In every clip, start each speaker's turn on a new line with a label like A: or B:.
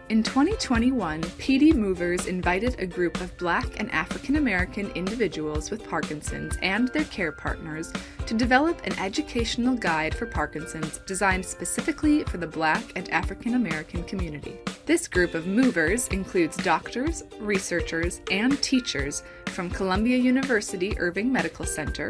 A: In 2021, PD Movers invited a group of Black and African American individuals with Parkinson's and their care partners to develop an educational guide for Parkinson's designed specifically for the Black and African American community. This group of movers includes doctors, researchers, and teachers from Columbia University Irving Medical Center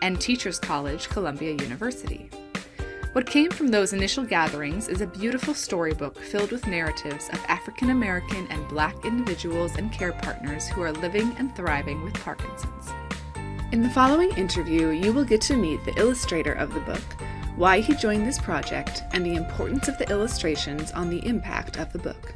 A: and Teachers College, Columbia University. What came from those initial gatherings is a beautiful storybook filled with narratives of African American and Black individuals and care partners who are living and thriving with Parkinson's. In the following interview, you will get to meet the illustrator of the book, why he joined this project, and the importance of the illustrations on the impact of the book.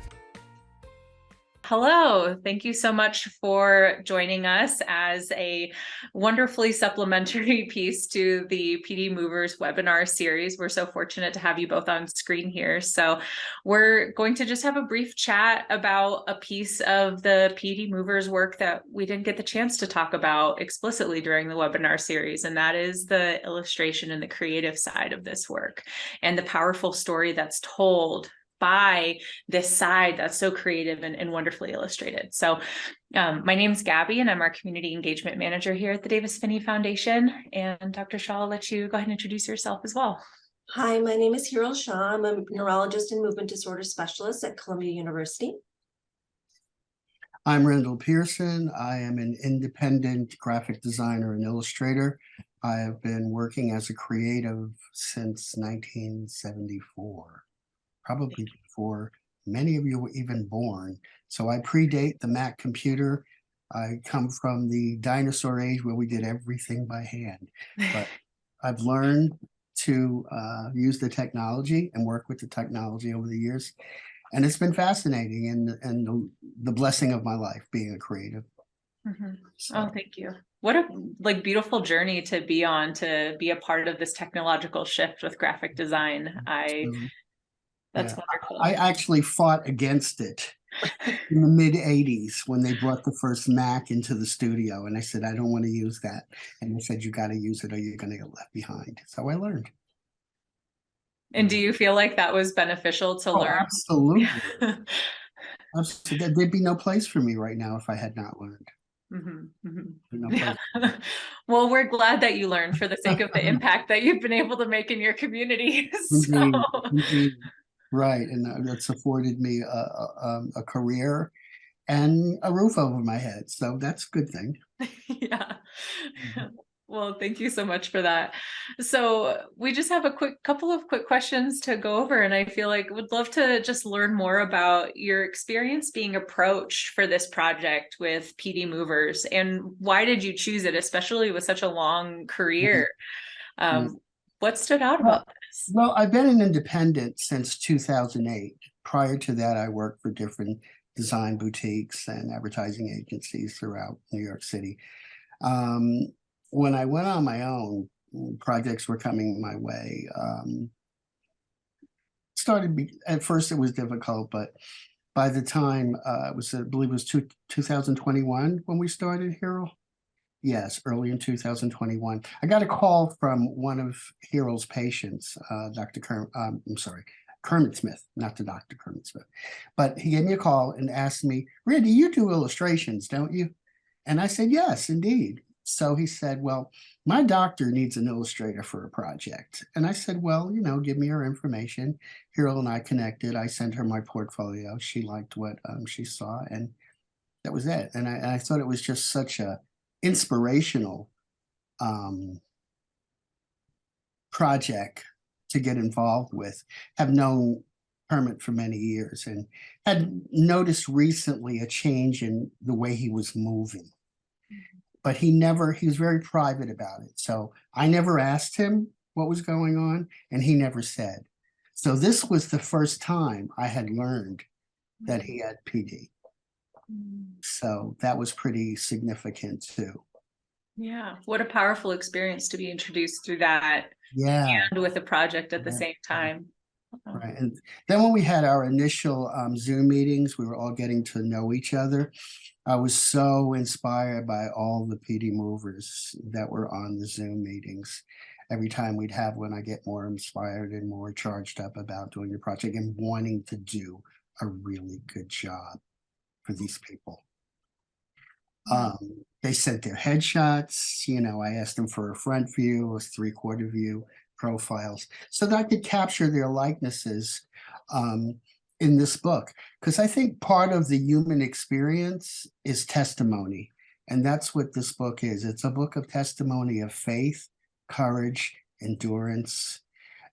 B: Hello, thank you so much for joining us as a wonderfully supplementary piece to the PD Movers webinar series. We're so fortunate to have you both on screen here. So we're going to just have a brief chat about a piece of the PD Movers work that we didn't get the chance to talk about explicitly during the webinar series, and that is the illustration and the creative side of this work and the powerful story that's told by this side that's so creative and wonderfully illustrated. So my name's Gabby, and I'm our community engagement manager here at the Davis Phinney Foundation. And Dr. Shaw, I'll let you go ahead and introduce yourself as well.
C: Hi, my name is Hero Shaw. I'm a neurologist and movement disorder specialist at Columbia University.
D: I'm Randell Pearson. I am an independent graphic designer and illustrator. I have been working as a creative since 1974. Probably before many of you were even born. So I predate the Mac computer. I come from the dinosaur age where we did everything by hand. But I've learned to use the technology and work with the technology over the years. And it's been fascinating and the blessing of my life being a creative.
B: Mm-hmm.
D: So.
B: Oh, thank you. What a beautiful journey to be on, to be a part of this technological shift with graphic design. That's wonderful.
D: I actually fought against it in the mid 80s when they brought the first Mac into the studio. And I said, I don't want to use that. And they said, you got to use it or you're going to get left behind. So I learned.
B: And do you feel like that was beneficial to learn?
D: Absolutely. Absolutely. There'd be no place for me right now if I had not learned.
B: Mm-hmm, mm-hmm.
D: No
B: Yeah. Well, we're glad that you learned for the sake of the impact that you've been able to make in your community.
D: Indeed. Right, and that's afforded me a career and a roof over my head, so that's a good thing.
B: Yeah. Well, thank you so much for that. So we just have a couple of quick questions to go over, and I feel like would love to just learn more about your experience being approached for this project with PD Movers, and why did you choose it, especially with such a long career? What stood out about this?
D: Well, I've been an independent since 2008. Prior to that, I worked for different design boutiques and advertising agencies throughout New York City. When I went on my own, projects were coming my way. At first it was difficult, but by the time I believe it was 2021 when we started Hero. Yes, early in 2021. I got a call from one of Hero's patients, Kermit Smith, not the Dr. Kermit Smith. But he gave me a call and asked me, Randy, you do illustrations, don't you? And I said, yes, indeed. So he said, well, my doctor needs an illustrator for a project. And I said, well, give me her information. Hero and I connected. I sent her my portfolio. She liked what she saw, and that was it. And I thought it was just such a inspirational project to get involved with. Have known Kermit for many years and had noticed recently a change in the way he was moving. But he was very private about it. So I never asked him what was going on, and he never said. So this was the first time I had learned that he had PD. So that was pretty significant too.
B: Yeah, what a powerful experience to be introduced through that.
D: Yeah,
B: and with a project at the same time.
D: Right, and then when we had our initial Zoom meetings, we were all getting to know each other. I was so inspired by all the PD movers that were on the Zoom meetings. Every time we'd have one, I get more inspired and more charged up about doing the project and wanting to do a really good job for these people. They sent their headshots, I asked them for a front view, a 3/4 view, profiles, so that I could capture their likenesses in this book. Because I think part of the human experience is testimony. And that's what this book is. It's a book of testimony of faith, courage, endurance,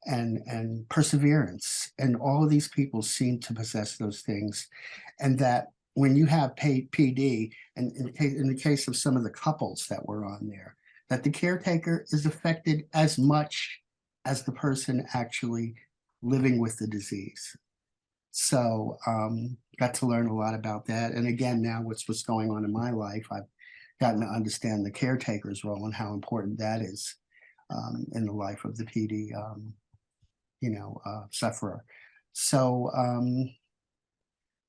D: and perseverance. And all of these people seem to possess those things. And that when you have PD, and in the case of some of the couples that were on there, that the caretaker is affected as much as the person actually living with the disease. So got to learn a lot about that. And again, now what's going on in my life, I've gotten to understand the caretaker's role and how important that is in the life of the PD, sufferer. So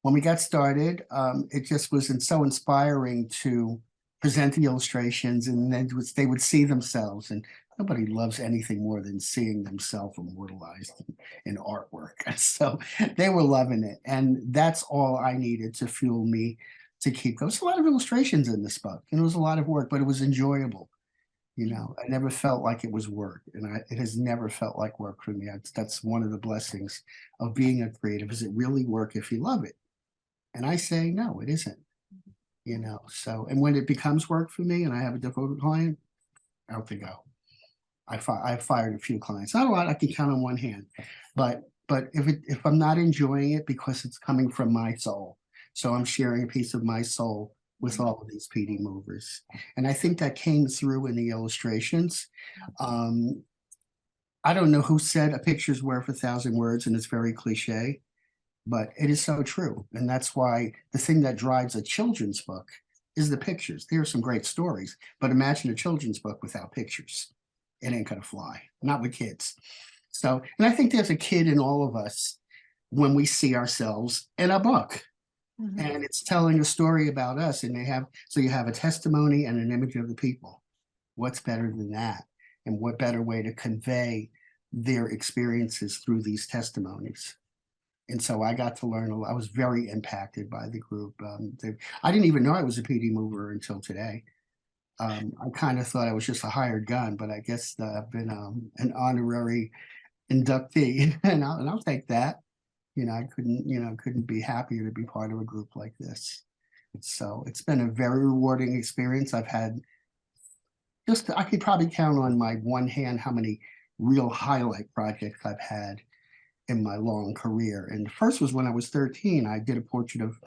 D: when we got started, it just was so inspiring to present the illustrations, and then they would see themselves. And nobody loves anything more than seeing themselves immortalized in artwork. So they were loving it. And that's all I needed to fuel me to keep going. There's a lot of illustrations in this book, and it was a lot of work, but it was enjoyable. I never felt like it was work, and it has never felt like work for me. That's one of the blessings of being a creative. Is it really work if you love it? And I say, no, it isn't. So, and when it becomes work for me and I have a devoted client, out they go. I've fired a few clients, not a lot, I can count on one hand, but if I'm not enjoying it, because it's coming from my soul, so I'm sharing a piece of my soul with all of these PD movers. And I think that came through in the illustrations. I don't know who said a picture's worth 1,000 words, and it's very cliche, but it is so true. And that's why the thing that drives a children's book is the pictures. There are some great stories, but imagine a children's book without pictures. It ain't gonna fly, not with kids. So, and I think there's a kid in all of us when we see ourselves in a book. And it's telling a story about us, and so you have a testimony and an image of the people. What's better than that? And what better way to convey their experiences through these testimonies? And so I got to learn a lot. I was very impacted by the group. I didn't even know I was a PD mover until today. I kind of thought I was just a hired gun, but I guess I've been an honorary inductee, and I'll take that. I couldn't be happier to be part of a group like this. So it's been a very rewarding experience. I've had I could probably count on my one hand how many real highlight projects I've had in my long career. And the first was when I was 13. I did a portrait of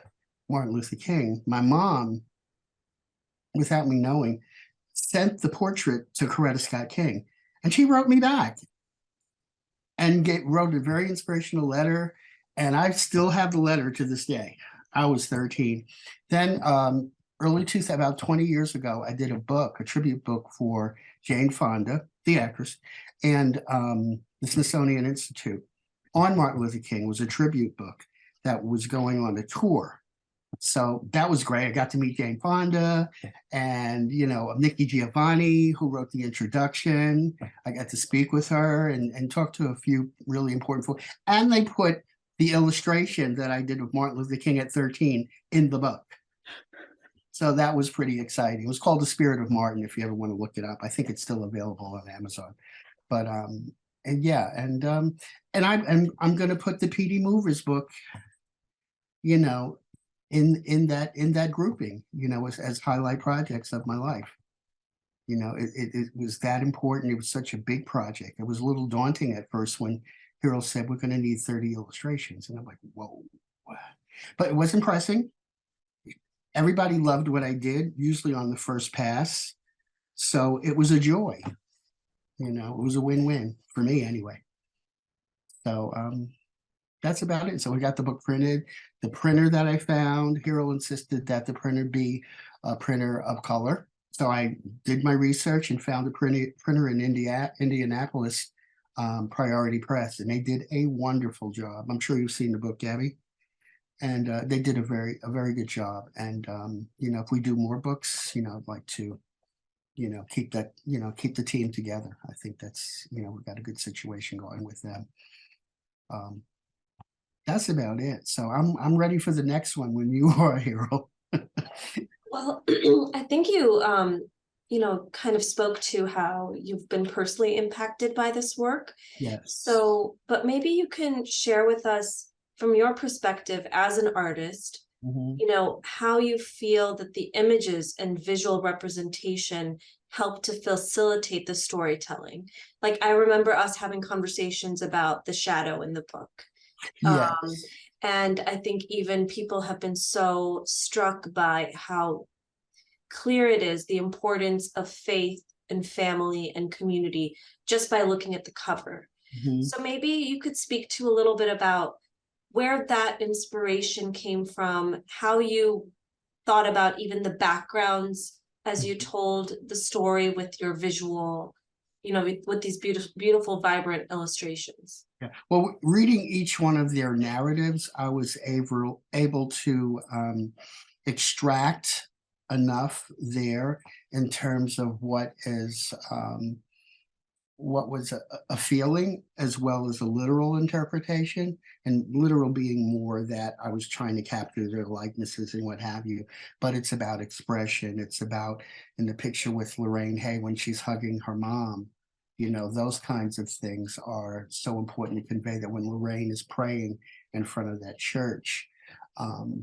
D: Martin Luther King. My mom, without me knowing, sent the portrait to Coretta Scott King, and she wrote me back and wrote a very inspirational letter. And I still have the letter to this day. I was 13. Then about 20 years ago, I did a tribute book for Jane Fonda, the actress, and the Smithsonian Institute on Martin Luther King. It was a tribute book that was going on a tour. So that was great. I got to meet Jane Fonda and, Nikki Giovanni, who wrote the introduction. I got to speak with her and talk to a few really important folks. And they put the illustration that I did of Martin Luther King at 13 in the book. So that was pretty exciting. It was called The Spirit of Martin, if you ever want to look it up. I think it's still available on Amazon. But and yeah, and I'm going to put the PD Movers book, in that grouping, as highlight projects of my life. It was that important. It was such a big project. It was a little daunting at first when Hero said, we're going to need 30 illustrations. And I'm like, whoa. But it wasn't pressing. Everybody loved what I did, usually on the first pass. So it was a joy. It was a win-win for me anyway. So that's about it. So we got the book printed. The printer that I found, Hero insisted that the printer be a printer of color. So I did my research and found a printer in Indianapolis, Priority Press, and they did a wonderful job. I'm sure you've seen the book, Gabby. And they did a very good job. And if we do more books, I'd like to, keep the team together. I think that's, we've got a good situation going with them. that's about it. So I'm ready for the next one when you are, Hero.
C: Well, I think you, kind of spoke to how you've been personally impacted by this work.
D: Yes.
C: So, but maybe you can share with us from your perspective as an artist,
D: Mhm.
C: how you feel that the images and visual representation help to facilitate the storytelling. Like I remember us having conversations about the shadow in the book. Um,
D: Yes.
C: and I think even people have been so struck by how clear it is the importance of faith and family and community just by looking at the cover.
D: Mhm.
C: So maybe you could speak to a little bit about where that inspiration came from, how you thought about even the backgrounds as you told the story with your visual, with these beautiful, vibrant illustrations.
D: Yeah. Well, reading each one of their narratives, I was able to extract enough there in terms of what was a feeling as well as a literal interpretation, and literal being more that I was trying to capture their likenesses and what have you. But it's about expression. It's about in the picture with Lorraine Hay when she's hugging her mom. Those kinds of things are so important to convey that when Lorraine is praying in front of that church,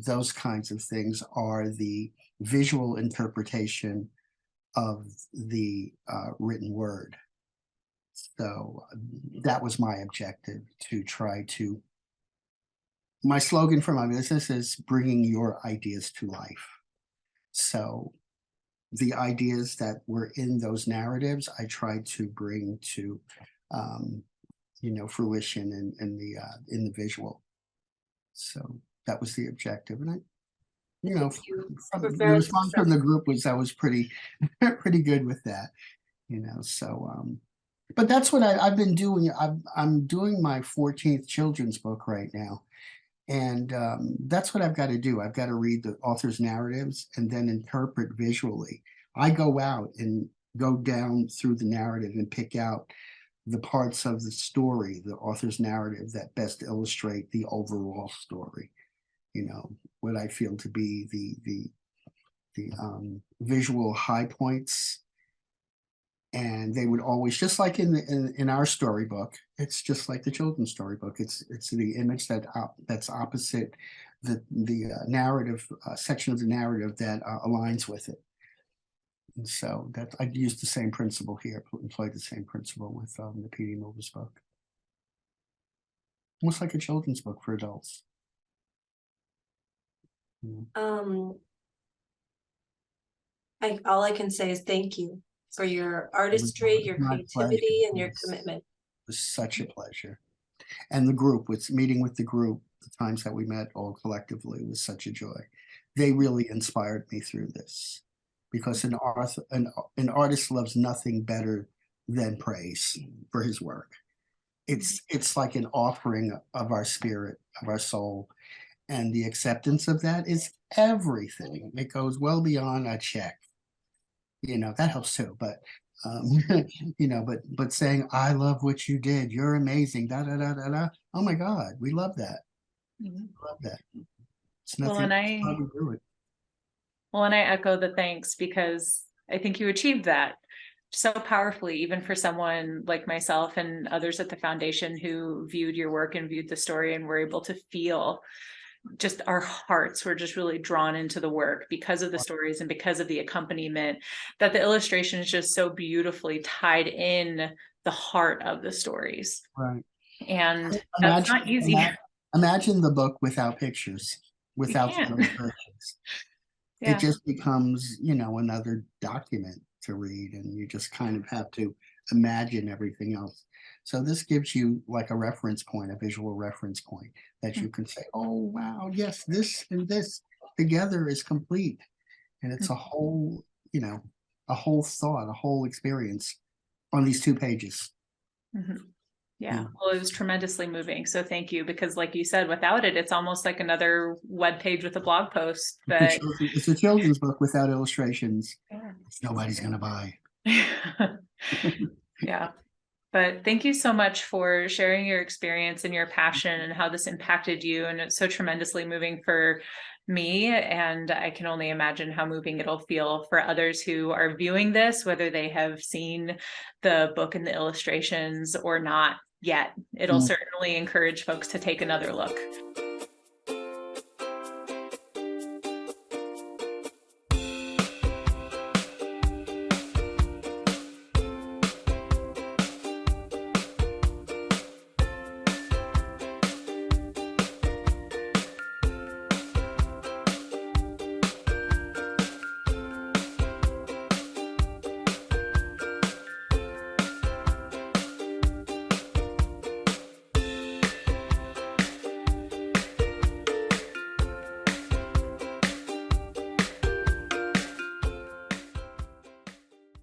D: those kinds of things are the visual interpretation of the written word. So that was my objective, to try to. My slogan for my business is bringing your ideas to life. So the ideas that were in those narratives, I tried to bring to, fruition in the visual. So that was the objective, and
C: You were
D: from the
C: very
D: response from
C: successful.
D: the group was I was pretty, pretty good with that. So but that's what I've been doing. I'm doing my 14th children's book right now. And that's what I've got to do. I've got to read the author's narratives and then interpret visually. I go out and go down through the narrative and pick out the parts of the story, the author's narrative that best illustrate the overall story. What I feel to be the visual high points, and they would always, just like in our storybook, it's just like the children's storybook. It's the image that's opposite the narrative section of the narrative that aligns with it. And so that I used the same principle here, employed the same principle with the PD Movers book. Almost like a children's book for adults.
C: Um, all I can say is thank you for your artistry, your
D: My pleasure.
C: creativity, and your
D: It
C: commitment.
D: was such a pleasure. And the group, was meeting with the group, the times that we met all collectively, was such a joy. They really inspired me through this, because an artist loves nothing better than praise for his work. It's like an offering of our spirit, of our soul, and the acceptance of that is everything. It goes well beyond a check. That helps too, but but saying, I love what you did, you're amazing, da da da da da. Oh my God, we love that. Love that. It's
B: Well,
D: nothing.
B: and
D: How to do it.
B: I echo the thanks, because I think you achieved that so powerfully, even for someone like myself and others at the foundation who viewed your work and viewed the story and were able to feel just our hearts were just really drawn into the work because of the stories and because of the accompaniment, that the illustration is just so beautifully tied in the heart of the stories.
D: Right.
B: And that's not easy.
D: Imagine the book without pictures, without the illustrations.
B: Yeah.
D: It just becomes, another document to read, and you just kind of have to imagine everything else. So this gives you like a reference point, a visual reference point that you can say, oh, wow, yes, this and this together is complete. And it's a whole, a whole thought, a whole experience on these 2 pages.
B: Yeah, well, it was tremendously moving. So thank you, because like you said, without it, it's almost like another web page with a blog post. But
D: It's a children's book without illustrations. Nobody's going to buy.
B: Yeah. But thank you so much for sharing your experience and your passion and how this impacted you. And it's so tremendously moving for me. And I can only imagine how moving it'll feel for others who are viewing this, whether they have seen the book and the illustrations or not yet. It'll certainly encourage folks to take another look.